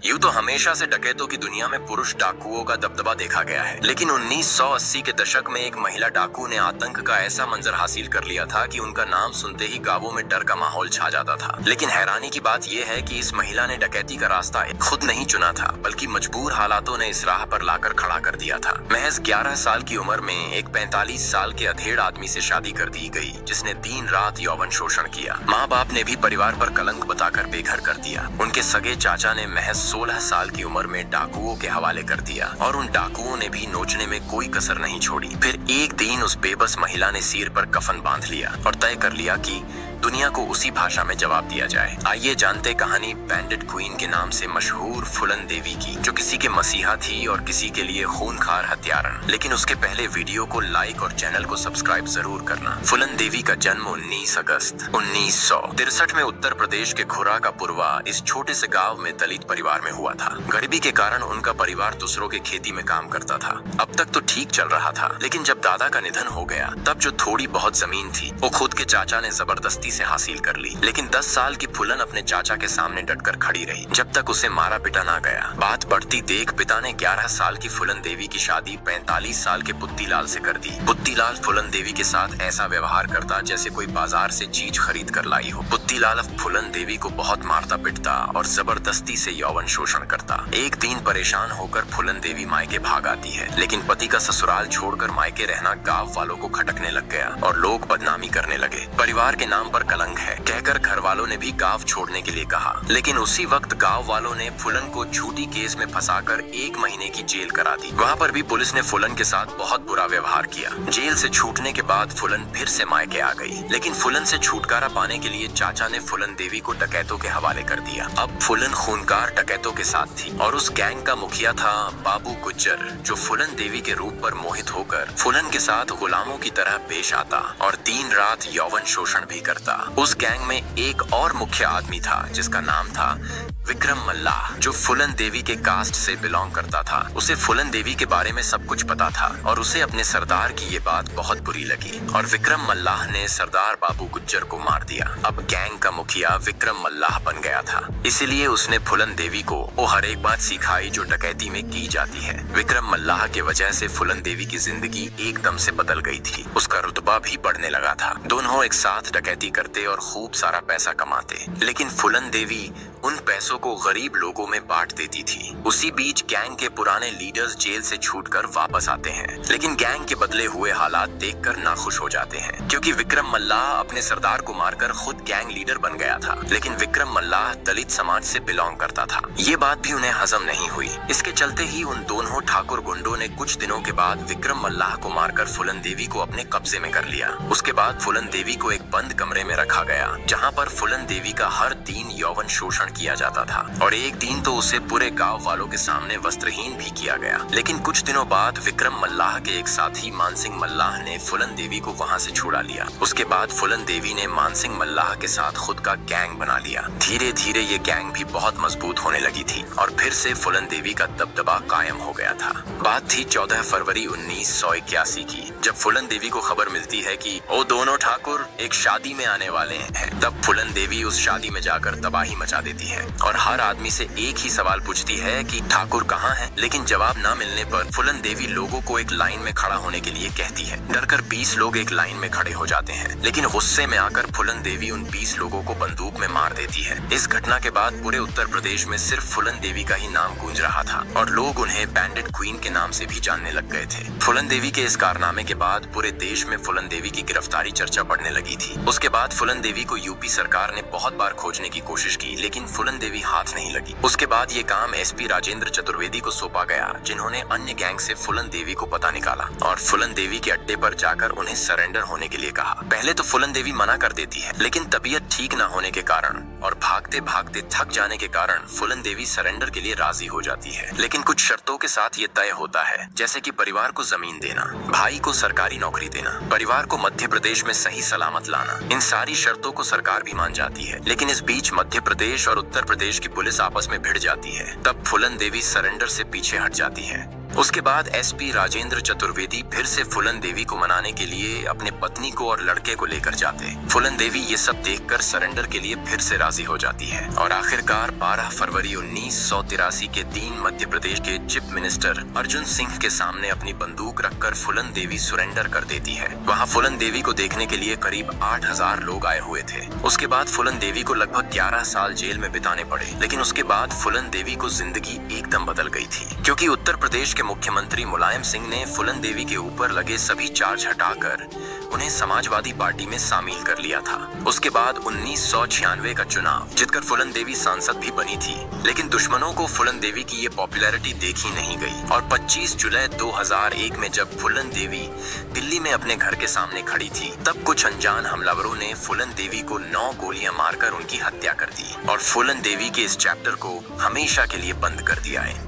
यूं तो हमेशा से डकैतों की दुनिया में पुरुष डाकुओं का दबदबा देखा गया है, लेकिन 1980 के दशक में एक महिला डाकू ने आतंक का ऐसा मंजर हासिल कर लिया था कि उनका नाम सुनते ही गांवों में डर का माहौल छा जाता था। लेकिन हैरानी की बात यह है कि इस महिला ने डकैती का रास्ता खुद नहीं चुना था, बल्कि मजबूर हालातों ने इस राह पर लाकर खड़ा कर दिया था। महज 11 साल की उम्र में एक 45 साल के अधेड़ आदमी से शादी कर दी गई, जिसने दिन रात यौवन शोषण किया। माँ बाप ने भी परिवार पर कलंक बताकर बेघर कर दिया। उनके सगे चाचा ने महज 16 साल की उम्र में डाकुओं के हवाले कर दिया और उन डाकुओं ने भी नोचने में कोई कसर नहीं छोड़ी। फिर एक दिन उस बेबस महिला ने सिर पर कफन बांध लिया और तय कर लिया कि दुनिया को उसी भाषा में जवाब दिया जाए। आइए जानते कहानी बैंडिट क्वीन के नाम से मशहूर फुलन देवी की, जो किसी के मसीहा थी और किसी के लिए खूनखार हत्यारण। लेकिन उसके पहले वीडियो को लाइक और चैनल को सब्सक्राइब जरूर करना। फुलन देवी का जन्म 19 अगस्त 1963 में उत्तर प्रदेश के खुरा का पुरवा इस छोटे से गांव में दलित परिवार में हुआ था। गरीबी के कारण उनका परिवार दूसरों के खेती में काम करता था। अब तक तो ठीक चल रहा था, लेकिन जब दादा का निधन हो गया तब जो थोड़ी बहुत जमीन थी वो खुद के चाचा ने जबरदस्ती से हासिल कर ली। लेकिन 10 साल की फुलन अपने चाचा के सामने डटकर खड़ी रही जब तक उसे मारा पिटा ना गया। बात बढ़ती देख पिता ने 11 साल की फुलन देवी की शादी 45 साल के बुत्तीलाल से कर दी। बुत्तीलाल फुलन देवी के साथ ऐसा व्यवहार करता जैसे कोई बाजार से चीज खरीद कर लाई हो। बुत्तीलाल फुलन देवी को बहुत मारता पिटता और जबरदस्ती से यौवन शोषण करता। एक दिन परेशान होकर फुलन देवी मायके भाग आती है, लेकिन पति का ससुराल छोड़कर मायके रहना गांव वालों को खटकने लग गया और लोग बदनामी करने लगे। परिवार के नाम पर कलंक है कहकर घर वालों ने भी गांव छोड़ने के लिए कहा। लेकिन उसी वक्त गांव वालों ने फुलन को झूठी केस में फंसाकर 1 महीने की जेल करा दी। वहां पर भी पुलिस ने फुलन के साथ बहुत बुरा व्यवहार किया। जेल से छूटने के बाद फुलन फिर से मायके आ गई, लेकिन फुलन से छुटकारा पाने के लिए चाचा ने फुलन देवी को डकैतों के हवाले कर दिया। अब फुलन खूनकार डकैतों के साथ थी और उस गैंग का मुखिया था बाबू गुज्जर, जो फुलन देवी के रूप पर मोहित होकर फुलन के साथ गुलामों की तरह पेश आता और दिन रात यौवन शोषण भी करता। उस गैंग में एक और मुख्य आदमी था जिसका नाम था विक्रम मल्लाह, जो फुलन देवी के कास्ट से बिलोंग करता था। उसे फुलन देवी के बारे में सब कुछ पता था और उसे अपने सरदार की ये बात बहुत बुरी लगी और विक्रम मल्लाह ने सरदार बाबू गुज्जर को मार दिया। अब गैंग का मुखिया विक्रम मल्लाह बन गया था, इसीलिए उसने फुलन देवी को वो हर एक बात सिखाई जो डकैती में की जाती है। विक्रम मल्लाह के वजह से फुलन देवी की जिंदगी एकदम से बदल गई थी। उसका रुतबा भी बढ़ने लगा था। दोनों एक साथ डकैती करते और खूब सारा पैसा कमाते, लेकिन फुलन देवी उन पैसों को गरीब लोगों में बांट देती थी। उसी बीच गैंग के पुराने लीडर्स जेल से छूटकर वापस आते हैं, लेकिन गैंग के बदले हुए हालात देखकर नाखुश हो जाते हैं, क्योंकि विक्रम मल्लाह अपने सरदार को मारकर खुद गैंग लीडर बन गया था। लेकिन विक्रम मल्लाह दलित समाज से बिलोंग करता था। ये बात भी उन्हें हजम नहीं हुई। इसके चलते ही उन दोनों ठाकुर गुंडों ने कुछ दिनों के बाद विक्रम मल्लाह को मारकर फुलन देवी को अपने कब्जे में कर लिया। उसके बाद फुलन देवी को एक बंद कमरे में रखा गया, जहाँ पर फुलन देवी का हर दिन यौवन शोषण किया जाता था और एक दिन तो उसे पूरे गांव वालों के सामने वस्त्रहीन भी किया गया। लेकिन कुछ दिनों बाद विक्रम मल्लाह के एक साथी मानसिंह मल्लाह ने फुलन देवी को वहां से छुड़ा लिया। उसके बाद फुलन देवी ने मानसिंह मल्लाह के साथ खुद का गैंग बना लिया। धीरे धीरे ये गैंग भी बहुत मजबूत होने लगी थी और फिर से फुलन देवी का दबदबा कायम हो गया था। बात थी 14 फरवरी 1981 की, जब फुलन देवी को खबर मिलती है कि वो दोनों ठाकुर एक शादी में आने वाले हैं। तब फुलन देवी उस शादी में जाकर तबाही मचा देती है और हर आदमी से एक ही सवाल पूछती है कि ठाकुर कहाँ है। लेकिन जवाब न मिलने पर फुलन देवी लोगों को एक लाइन में खड़ा होने के लिए कहती है। डरकर 20 लोग एक लाइन में खड़े हो जाते हैं, लेकिन गुस्से में आकर फुलन देवी उन 20 लोगों को बंदूक में मार देती है। इस घटना के बाद पूरे उत्तर प्रदेश में सिर्फ फुलन देवी का ही नाम गूंज रहा था और लोग उन्हें बैंडिट क्वीन के नाम से भी जानने लग गए थे। फुलन देवी के इस कारनामे के बाद पूरे देश में फुलन देवी की गिरफ्तारी चर्चा बढ़ने लगी थी। उसके बाद फुलन देवी को यूपी सरकार ने बहुत बार खोजने की कोशिश की, लेकिन फुलन देवी हाथ नहीं लगी। उसके बाद ये काम एसपी राजेंद्र चतुर्वेदी को सौंपा गया, जिन्होंने अन्य गैंग से फुलन देवी को पता निकाला और फुलन देवी के अड्डे पर जाकर उन्हें सरेंडर होने के लिए कहा। पहले तो फुलन देवी मना कर देती है, लेकिन तबीयत ठीक न होने के कारण और भागते भागते थक जाने के कारण फुलन देवी सरेंडर के लिए राजी हो जाती है। लेकिन कुछ शर्तों के साथ ये तय होता है, जैसे कि परिवार को जमीन देना, भाई को सरकारी नौकरी देना, परिवार को मध्य प्रदेश में सही सलामत लाना। इन सारी शर्तों को सरकार भी मान जाती है, लेकिन इस बीच मध्य प्रदेश और उत्तर प्रदेश की पुलिस आपस में भिड़ जाती है। तब फुलन देवी सरेंडर से पीछे हट जाती है। उसके बाद एसपी राजेंद्र चतुर्वेदी फिर से फूलन देवी को मनाने के लिए अपने पत्नी को और लड़के को लेकर जाते। फूलन देवी ये सब देखकर सरेंडर के लिए फिर से राजी हो जाती है और आखिरकार 12 फरवरी 1983 के दिन मध्य प्रदेश के चीफ मिनिस्टर अर्जुन सिंह के सामने अपनी बंदूक रखकर फूलन देवी सरेंडर कर देती है। वहाँ फूलन देवी को देखने के लिए करीब 8000 लोग आए हुए थे। उसके बाद फूलन देवी को लगभग 11 साल जेल में बिताने पड़े, लेकिन उसके बाद फूलन देवी को जिंदगी एकदम बदल गई थी, क्योंकि उत्तर प्रदेश के मुख्यमंत्री मुलायम सिंह ने फूलन देवी के ऊपर लगे सभी चार्ज हटाकर उन्हें समाजवादी पार्टी में शामिल कर लिया था। उसके बाद 1996 का चुनाव जीतकर फूलन देवी सांसद भी बनी थी, लेकिन दुश्मनों को फूलन देवी की ये पॉपुलैरिटी देखी नहीं गई और 25 जुलाई 2001 में जब फूलन देवी दिल्ली में अपने घर के सामने खड़ी थी, तब कुछ अनजान हमलावरों ने फूलन देवी को 9 गोलियां मारकर उनकी हत्या कर दी और फूलन देवी के इस चैप्टर को हमेशा के लिए बंद कर दिया है।